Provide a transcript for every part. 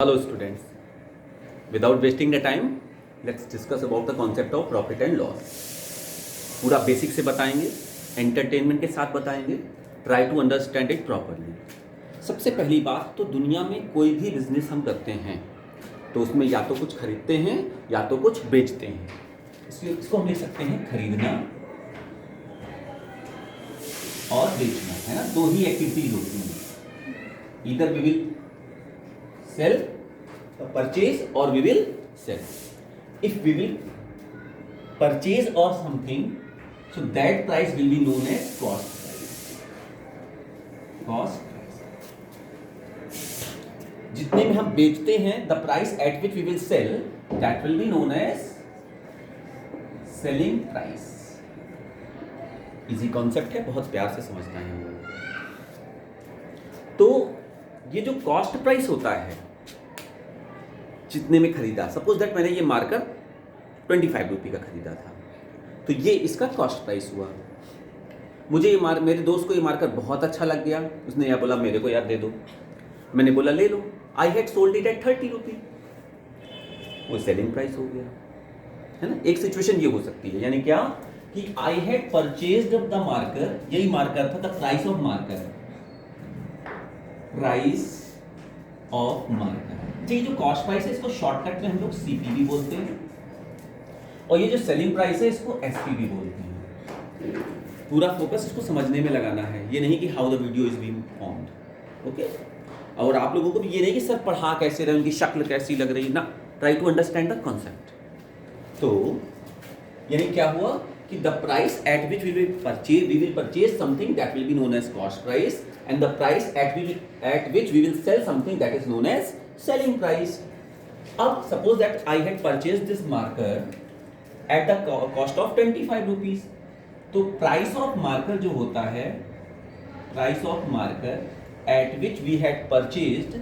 Hello students, without wasting the time, let's discuss about the concept of profit and loss. पूरा basic से बताएंगे, entertainment के साथ बताएंगे, try to understand it properly. सबसे पहली बात तो दुनिया में कोई भी बिजनेस हम करते हैं तो उसमें या तो कुछ खरीदते हैं या तो कुछ बेचते हैं. इसको हम लिख सकते हैं खरीदना और बेचना, है ना. दो ही एक्टिविटीज होती हैं. Either we will sell, purchase or we will sell. If we will purchase or something, so that price will be known as cost price. Cost price. जितने में हम बेचते हैं, the price at which we will sell, that will be known as selling price. Easy concept है, बहुत प्यार से समझना है हम लोग. तो ये जो कॉस्ट प्राइस होता है, जितने में खरीदा, सपोज दैट मैंने ये मार्कर 25 रुपये का खरीदा था, तो ये इसका कॉस्ट प्राइस हुआ. मुझे ये मेरे दोस्त को ये मार्कर बहुत अच्छा लग गया, उसने यह बोला मेरे को यार दे दो. मैंने बोला ले लो. I had sold it at 30 rupee, वो सेलिंग प्राइस हो गया, है ना. एक सिचुएशन ये हो सकती है, यानी क्या कि I had purchased the marker, यही मार्कर था, the price of marker, price of marker. ये जो कॉस्ट प्राइस है इसको शॉर्टकट में हम लोग सीपीवी बोलते हैं, और ये जो सेलिंग प्राइस है इसको एसपीवी बोलते हैं. पूरा फोकस इसको समझने में लगाना है, ये नहीं कि how the video is being formed. Okay. और आप लोगों को भी ये नहीं कि सर पढ़ा कैसे रहे, उनकी शक्ल कैसी लग रही ना. Try to understand the concept. तो यानी क्या हुआ कि the price at which we will purchase something that will be known as cost price, and the price at which we will sell something that is known as selling price. अब suppose that I had purchased this marker at the cost of 25 rupees. तो price of marker जो होता है, price of marker at which we had purchased,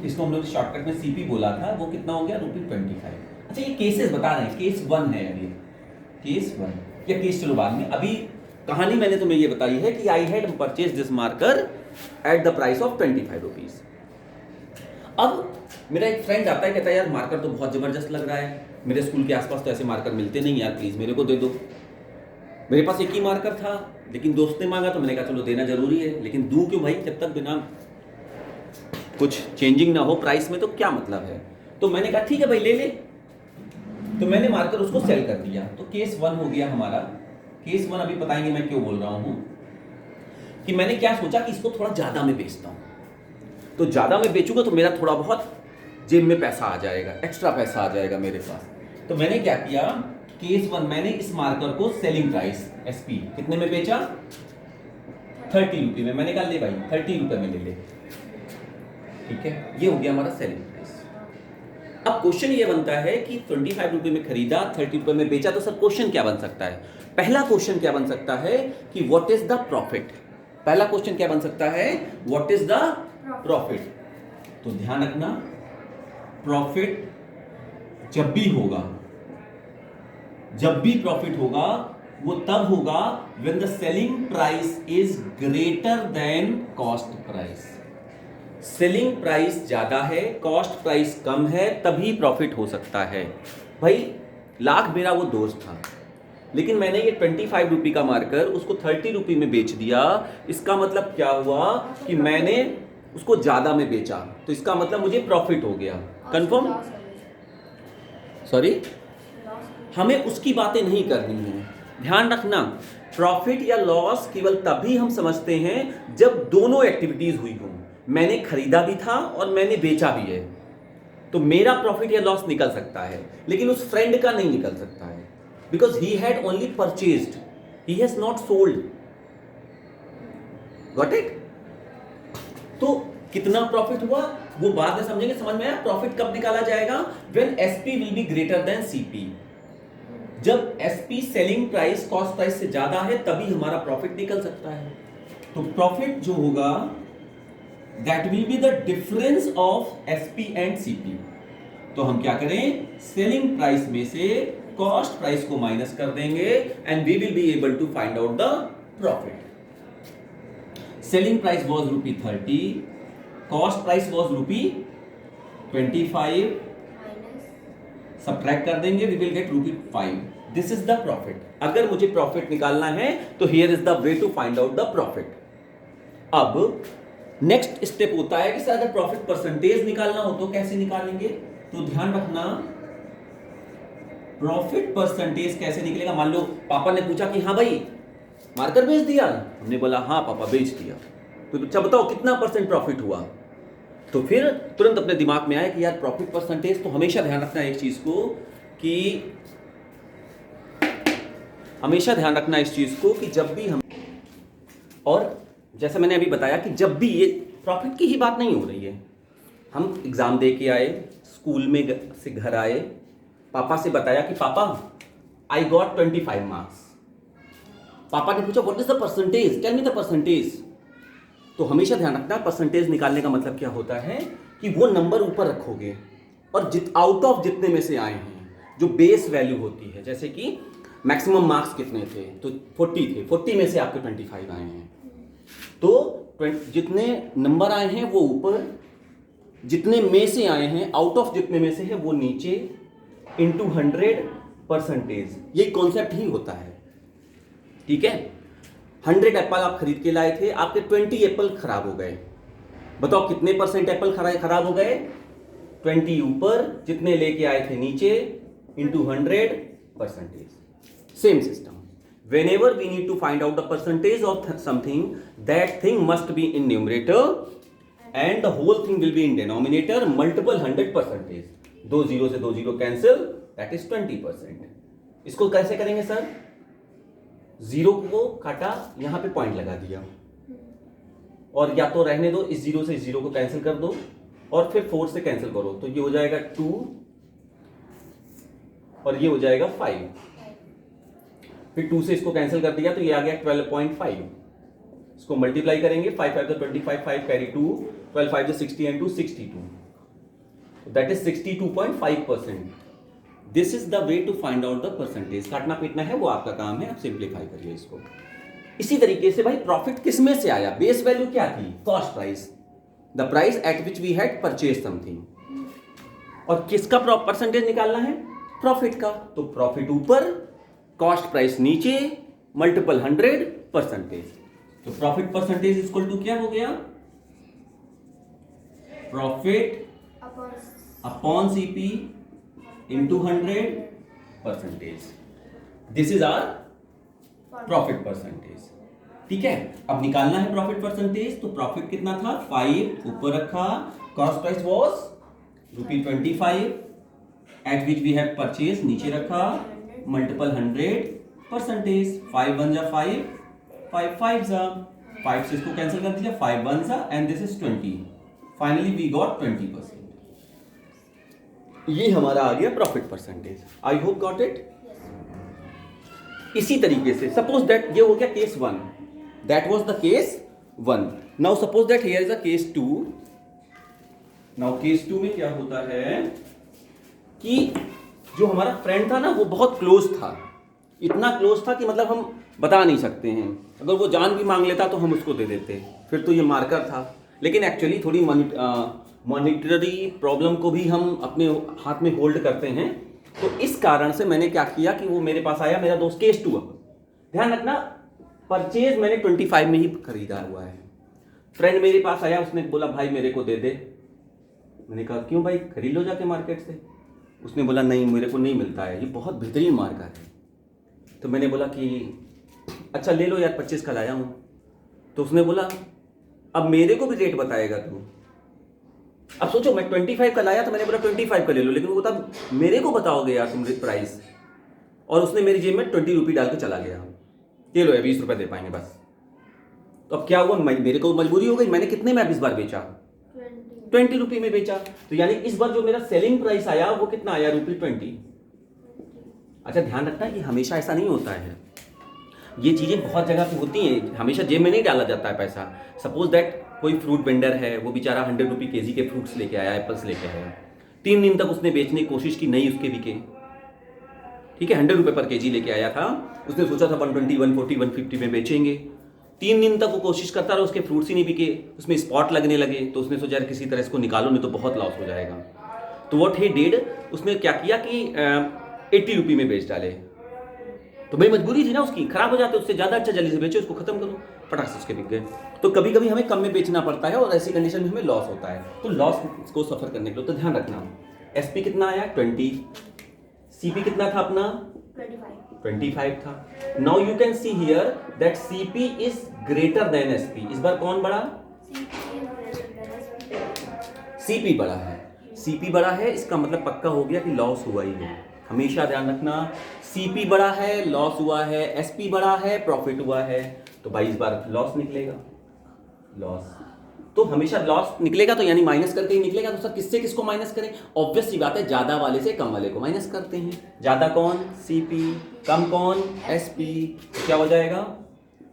इसको हम लोग shortcut में CP बोला था, वो कितना हो गया, ₹25. अच्छा, ये केसेस बता रहे हैं, केस 1 है अभी, केस 1 या केस, चलो बाद में. अभी कहानी मैंने तुम्हें ये बताई है कि I had purchase this marker at the price of 25 rupees. अब मेरा एक फ्रेंड आता है, कहता है यार मार्कर तो बहुत जबरदस्त लग रहा है, मेरे स्कूल के आसपास तो ऐसे मार्कर मिलते नहीं यार, प्लीज मेरे को दे दो. मेरे पास एक ही मार्कर था, लेकिन दोस्त ने मांगा तो मैंने कहा चलो देना जरूरी है, लेकिन दूं क्यों भाई, जब तक बिना कुछ चेंजिंग ना हो प्राइस में तो क्या मतलब है. तो मैंने कहा ठीक है भाई ले ले. तो मैंने मार्कर उसको सेल कर दिया. तो केस 1 हो गया हमारा. केस 1 अभी बताएंगे मैं क्यों बोल रहा हूं, कि मैंने क्या सोचा कि इसको थोड़ा ज्यादा में बेचता हूं, तो ज्यादा में बेचूंगा तो मेरा थोड़ा बहुत जेब में पैसा आ जाएगा, एक्स्ट्रा पैसा आ जाएगा मेरे पास. तो मैंने क्या किया, केस 1 मैंने इस मार्कर को सेलिंग प्राइस एसपी कितने में बेचा, 30 रुपये में. मैंने कहा ले भाई 30 रुपये में ले ले. ठीक है, ये हो गया हमारा सेलिंग प्राइस. अब क्वेश्चन ये बनता है कि 25 रुपये में खरीदा, 30 रुपये में बेचा, तो सर क्वेश्चन क्या बन सकता है. पहला क्वेश्चन क्या बन सकता है कि व्हाट इज द प्रॉफिट. पहला क्वेश्चन क्या बन सकता है, व्हाट इज द प्रॉफिट. तो ध्यान रखना, प्रॉफिट जब भी प्रॉफिट होगा वो तब होगा when the selling price is greater than cost price. Selling price ज्यादा है, कॉस्ट प्राइस कम है, तभी प्रॉफिट हो सकता है. भाई लाख मेरा वो दोस्त था, लेकिन मैंने ये 25 रुपये का मार्कर उसको 30 रुपये में बेच दिया. इसका मतलब क्या हुआ कि मैंने उसको ज्यादा में बेचा, तो इसका मतलब मुझे प्रॉफिट हो गया. कंफर्म. सॉरी, हमें उसकी बातें नहीं करनी है. ध्यान रखना, प्रॉफिट या लॉस केवल तभी हम समझते हैं जब दोनों एक्टिविटीज हुई हों. मैंने खरीदा भी था और मैंने बेचा भी है, तो मेरा प्रॉफिट या लॉस निकल सकता है, लेकिन उस फ्रेंड का नहीं निकल सकता है, because he had only purchased, he has not sold. Got it? तो कितना प्रॉफिट हुआ वो बाद में समझेंगे. समझ में आया. प्रॉफिट कब निकाला जाएगा, when SP will be greater than CP. जब SP selling price cost price से ज्यादा है तभी हमारा प्रॉफिट निकल सकता है. तो प्रॉफिट जो होगा that will be the difference of SP and CP. तो हम क्या करें, सेलिंग प्राइस में से कॉस्ट प्राइस को माइनस कर देंगे and we will be able to find out the profit. Selling price was ₹30, cost price was 25 subtract कर देंगे, we will get ₹5. This is the profit. अगर मुझे प्रॉफिट निकालना है तो here is the way to find out the profit. अब next step होता है कि सर अगर प्रॉफिट परसेंटेज निकालना हो तो कैसे निकालेंगे. तो ध्यान रखना, प्रॉफिट परसेंटेज कैसे निकलेगा. मान लो पापा ने पूछा कि हाँ भाई मार्कर बेच दिया, हमने बोला हाँ पापा बेच दिया, तो अच्छा बताओ कितना परसेंट प्रॉफिट हुआ. तो फिर तुरंत अपने दिमाग में आया कि यार प्रॉफिट परसेंटेज, तो हमेशा ध्यान रखना एक चीज को कि हमेशा ध्यान रखना इस चीज को कि जब भी हम, और जैसा मैंने अभी बताया कि जब भी, ये प्रॉफिट की ही बात नहीं हो रही है, हम एग्जाम दे के आए, स्कूल में से घर आए, पापा से बताया कि पापा आई गॉट 25 मार्क्स. पापा ने पूछा what is the percentage, tell me the percentage. तो हमेशा ध्यान रखना परसेंटेज निकालने का मतलब क्या होता है कि वो नंबर ऊपर रखोगे और आउट ऑफ जितने में से आए हैं, जो बेस वैल्यू होती है, जैसे कि मैक्सिमम मार्क्स कितने थे तो 40 थे, 40 में से आपके 25 आए हैं, तो जितने नंबर आए हैं वो ऊपर, जितने में से आए हैं आउट ऑफ जितने में से है वो नीचे, इंटू 100%. ये कॉन्सेप्ट ही होता है. ठीक है, 100 एप्पल आप खरीद के लाए थे, आपके 20 एप्पल खराब हो गए, बताओ कितने परसेंट एप्पल खराब हो गए. 20 ऊपर, जितने लेके आए थे नीचे, into 100%. Same system. Whenever we need to find out the percentage of something, that thing must be in numerator and the whole thing will be in denominator, multiple 100%. 2 0 से 2 0 कैंसिल, that is 20%. इसको कैसे करेंगे sir. 0 को काटा, यहां पे point लगा दिया, और या तो रहने दो, इस 0 से इस 0 को कैंसिल कर दो, और फिर 4 से कैंसिल करो, तो ये हो जाएगा 2 और ये हो जाएगा 5. फिर 2 से इसको कैंसिल कर दिया तो ये आ गया 12.5. इसको मल्टीप्लाई करेंगे, 5 5 25, 5 carry 2, 12 5 60 and 2 62. That is 62.5%. This is the way to find out the percentage. काटना पीटना है वो आपका काम है, आप सिंप्लीफाई करिए इसको. इसी तरीके से भाई प्रॉफिट किस में से आया, बेस वैल्यू क्या थी, cost price, the price at which we had purchase something. और किसका परसेंटेज निकालना है, प्रॉफिट का. तो प्रॉफिट ऊपर, कॉस्ट प्राइस नीचे, मल्टीपल 100%. तो प्रॉफिट परसेंटेज इक्वल टू क्या हो गया, profit upon CP into 100%. This is our profit percentage. ठीक है, अब निकालना है प्रॉफिट परसेंटेज. तो प्रॉफिट कितना था, 5 ऊपर रखा, cost price was ₹25 at which we have purchase नीचे रखा, मल्टीपल 100%. 5 1 जा 5, 5 5 जा 5 से इसको कैंसिल कर दिया, 5 1 जा, and this is 20. Finally we got 20%. ये हमारा आ गया profit percentage. I hope got it. इसी तरीके से सपोज दैट ये हो गया case 1, that was the case 1. Now suppose that here is a case 2. Now case 2 में क्या होता है कि जो हमारा फ्रेंड था ना वो बहुत क्लोज था, इतना क्लोज था कि मतलब हम बता नहीं सकते हैं. अगर वो जान भी मांग लेता तो हम उसको दे देते, फिर तो ये मार्कर था. लेकिन एक्चुअली थोड़ी मॉनिटरी प्रॉब्लम को भी हम अपने हाथ में होल्ड करते हैं. तो इस कारण से मैंने क्या किया कि वो मेरे पास आया, मेरा दोस्त केस 2. ध्यान रखना परचेज मैंने 25 में ही खरीदा हुआ है. फ्रेंड मेरे पास आया, उसने बोला भाई मेरे को दे दे. मैंने कहा क्यों भाई, खरीद लो जाके मार्केट से. उसने बोला नहीं मेरे को नहीं मिलता है, ये बहुत बेहतरीन मार्का है. तो मैंने बोला कि अच्छा ले लो यार, 25 का लाया हूँ. तो उसने बोला अब मेरे को भी रेट बताएगा तू. अब सोचो मैं 25 का लाया, तो मैंने बोला 25 का ले लो, लेकिन वो तब मेरे को बताओगे यार तुम प्राइस. और उसने मेरी जेब में 20 रुपये डाल के चला गया, ये लो 20 रुपये दे पाएंगे बस. तो अब क्या हुआ, मेरे को मजबूरी हो गई. मैंने कितने में इस बार बेचा, 20 रुपये में बेचा. तो यानी इस बार जो मेरा सेलिंग प्राइस आया वो कितना आया, ₹20. अच्छा ध्यान रखना कि हमेशा ऐसा नहीं होता है, ये चीजें बहुत जगह पे होती हैं, हमेशा जेब में नहीं डाला जाता है पैसा. सपोज दैट कोई फ्रूट वेंडर है, वो बेचारा 100 रुपये केजी के फ्रूट्स लेके आया, एप्पल्स लेके आया. 3 दिन तक उसने बेचने की कोशिश की, नहीं उसके बिके. ठीक है, 100 रुपये पर केजी लेके आया था, उसने सोचा था 120 140 150 में बेचेंगे. 3 दिन तक वो कोशिश करता रहा, उसके फ्रूट्स ही नहीं बिके, उसमें स्पॉट लगने लगे. तो उसने सोचा यार किसी तरह इसको निकालो, नहीं तो बहुत लॉस हो जाएगा. तो व्हाट ही डिड, उसने क्या किया कि 80 रुपये में बेच डाले। तो भाई मजबूरी थी ना उसकी, खराब हो जाते, उससे ज़्यादा अच्छा जल्दी से बेचो, उसको खत्म करो, फटाक से उसके बिक गए। तो कभी कभी हमें कम में बेचना पड़ता है और ऐसी कंडीशन में हमें लॉस होता है। तो लॉस को सफर करने के लिए तो ध्यान रखना, एसपी कितना आया 20, सीपी कितना था अपना 25 था। Now you can see here that CP is greater than SP. इस बार कौन बड़ा? सीपी बड़ा है। सीपी बड़ा है इसका मतलब पक्का हो गया कि लॉस हुआ ही है। हमेशा ध्यान रखना, सीपी बड़ा है, लॉस हुआ है, एसपी बड़ा है, प्रॉफिट हुआ है। तो भाई इस बार लॉस निकलेगा, लॉस। तो हमेशा लॉस निकलेगा तो यानी माइनस करके ही निकलेगा। तो सर किससे किसको माइनस करें? ऑब्वियस सी बात है, ज्यादा वाले से कम वाले को माइनस करते हैं। ज्यादा कौन? सीपी। कम कौन? एसपी। तो क्या हो जाएगा?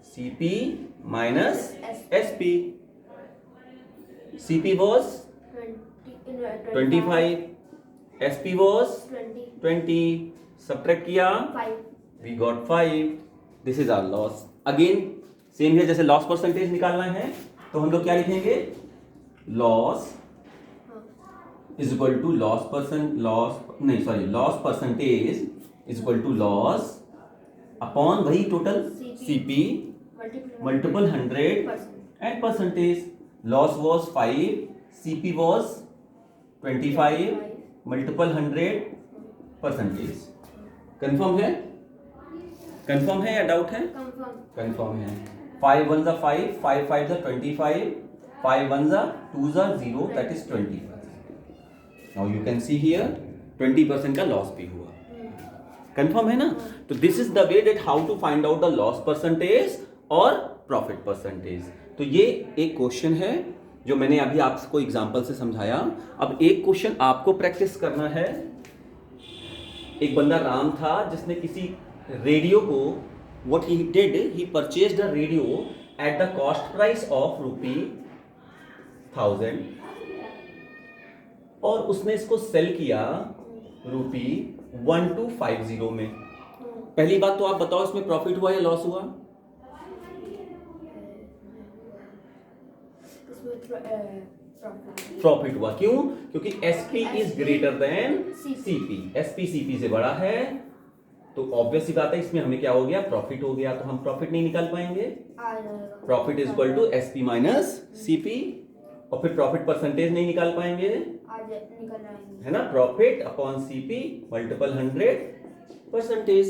CP minus SP. CP was 25, SP was 20, subtract किया 5, we got 5। This is our loss. Again same है, जैसे लॉस परसेंटेज निकालना है तो हम लोग क्या लिखेंगे? Loss is equal to loss percentage is equal to loss upon वही total CP multiple 100 and percentage. Loss was 5, CP was 25 multiple 100 percentage. Confirm है? कंफर्म है या डाउट है? कंफर्म है। 5 1 जा 5, 5 5 जा 25, 5 1 जा 2 जा 0, that is 20%। Now you can see here 20% का लॉस भी हुआ। कंफर्म है ना? तो this is the way that how to find out the loss percentage और प्रॉफिट परसेंटेज। तो ये एक क्वेश्चन है जो मैंने अभी आपको एग्जांपल से समझाया। अब एक क्वेश्चन आपको प्रैक्टिस करना है। एक बंदा राम था जिसने किसी रेडियो को, what he did, he purchased a radio at the cost price of ₹1000 और उसने इसको सेल किया ₹1250 में। पहली बात तो आप बताओ इसमें प्रॉफिट हुआ या लॉस हुआ? प्रॉफिट हुआ। क्यों? क्योंकि SP is greater than CP. SP CP से बड़ा है तो ऑब्वियस सी बात है इसमें हमें क्या हो गया? प्रॉफिट हो गया। तो हम प्रॉफिट नहीं निकाल पाएंगे। Profit is equal to SP minus CP. और फिर प्रॉफिट परसेंटेज नहीं निकाल पाएंगे, है ना? Profit upon CP multiple 100 percentage.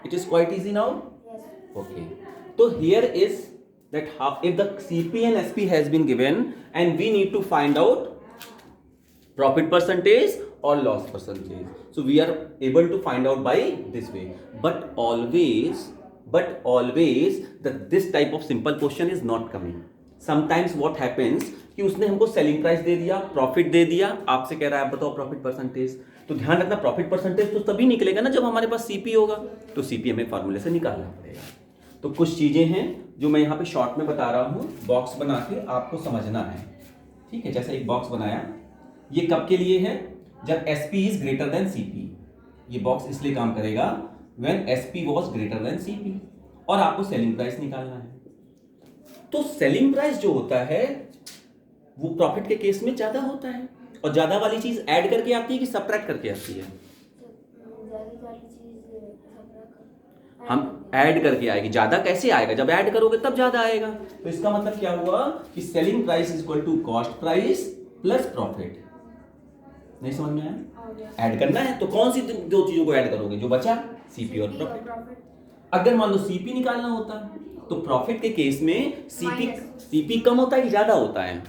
It is quite easy now. Okay, तो here is that how if the CP and SP has been given and we need to find out profit percentage or loss percentage, so we are able to find out by this way. But always this type of simple question is not coming. Sometimes what happens कि उसने हमको selling price दे दिया, profit दे दिया, आपसे कह रहा है आप बताओ प्रॉफिट परसेंटेज। तो ध्यान रखना प्रॉफिट परसेंटेज तो तभी निकलेगा ना जब हमारे पास सीपी होगा। तो सीपी हमें फॉर्मूले से निकालना पड़ेगा। तो कुछ चीजें हैं जो मैं यहाँ पे शॉर्ट में बता रहा हूँ, बॉक्स बना के आपको समझना है। ठीक है, जैसे एक बॉक्स बनाया, ये कब के लिए है? जब SP is greater than CP। ये बॉक्स इसलिए काम करेगा when SP was greater than CP और आपको सेलिंग प्राइस निकालना है। तो सेलिंग प्राइस जो होता है वो प्रॉफिट के केस में ज्यादा होता है। और ज्यादा वाली चीज ऐड करके आती है कि सबट्रैक्ट करके आती है? हम ऐड करके आएगी। ज्यादा कैसे आएगा? जब ऐड करोगे तब ज्यादा आएगा। तो इसका मतलब क्या हुआ कि selling price is equal to cost price plus profit. नहीं समझ में आया? ऐड करना है तो कौन सी दो चीजों को ऐड करोगे? जो बचा, सीपी और प्रॉफिट। अगर मान लो सीपी निकालना होता तो प्रॉफिट के केस में सीपी कम होता है कि ज्यादा होता है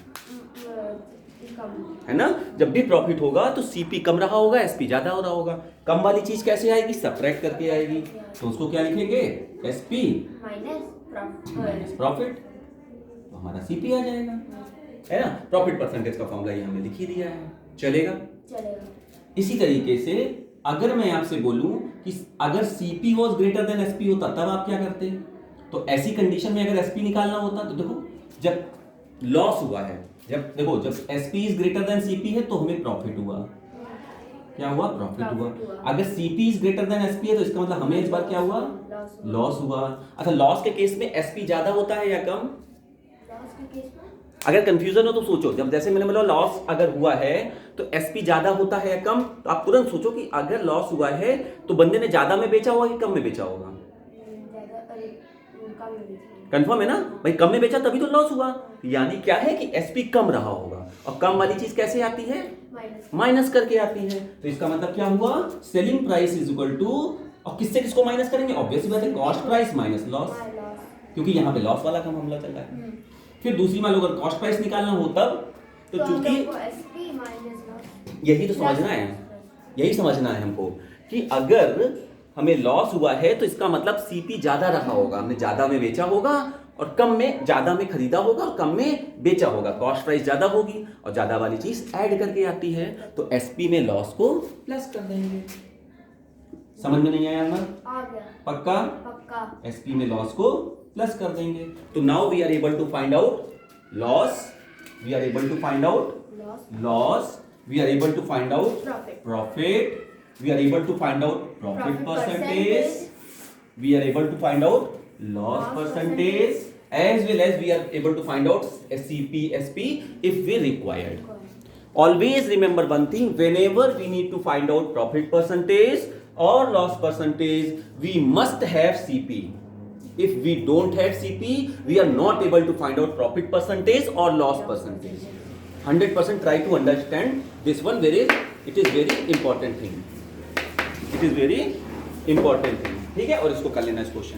ना? जब भी प्रॉफिट होगा तो सीपी कम रहा होगा, एसपी ज्यादा हो रहा होगा। कम वाली चीज कैसे आएगी? सबट्रैक्ट करके आएगी। तो उसको क्या लिखेंगे? एसपी माइनस प्रॉफिट, तो हमारा सीपी आ जाएगा, है ना? प्रॉफिट परसेंटेज का फॉर्मूला ये हमने लिख ही दिया है। चलेगा? इसी तरीके से अगर मैं आपसे बोलूं कि अगर CP was greater than SP होता तब आप क्या करते? तो ऐसी कंडीशन में अगर एसपी निकालना होता तो देखो जब लॉस हुआ है, जब SP is greater than CP है तो हमें प्रॉफिट हुआ। क्या हुआ? प्रॉफिट हुआ। अगर CP is greater than SP है तो इसका मतलब हमें इस बार क्या हुआ? लॉस हुआ। अच्छा, लॉस के केस में SP ज्यादा होता है या कम? अगर कंफ्यूजन हो तो सोचो, जब जैसे मैंने बोला लॉस अगर हुआ है तो एसपी ज्यादा होता है या कम, तो आप तुरंत सोचो कि अगर लॉस हुआ है तो बंदे ने ज्यादा में बेचा होगा कि कम में बेचा होगा। कंफर्म है ना भाई, कम में बेचा तभी तो लॉस हुआ, यानी क्या है कि एसपी कम रहा होगा। और कम वाली चीज कैसे आती है, माइनस करके आती है। तो इसका मतलब क्या हुआ, selling price is equal to, और किससे किसको माइनस करेंगे, ऑब्वियसली बात है कॉस्ट प्राइस माइनस लॉस, क्योंकि यहाँ पे लॉस वाला काम हमला चल रहा है। फिर दूसरी मान लो अगर कॉस्ट प्राइस निकालना हो तब, तो चूंकि यही तो समझना है, यही समझना है हमको कि अगर हमें लॉस हुआ है तो इसका मतलब सीपी ज्यादा रहा होगा, हमने ज्यादा में बेचा होगा और कम में, ज्यादा में खरीदा होगा और कम में बेचा होगा, कॉस्ट प्राइस ज्यादा होगी और ज्यादा वाली चीज ऐड करके आती है, तो एसपी में लॉस को प्लस कर देंगे। समझ में नहीं आया अमर? पक्का? पक्का। एसपी में लॉस को प्लस कर देंगे। तो now we are able to find out loss, we are able to find out loss, we are able to find out profit, we are able to find out profit percentage, we are able to find out loss percentage, as well as we are able to find out CP, SP if we required. Always remember one thing, whenever we need to find out profit percentage or loss percentage, we must have CP. If we don't have CP, we are not able to find out profit percentage or loss percentage. 100% try to understand this one, it is very important thing, it is very important thing, ठीक है। और इसको कर लेना इस question.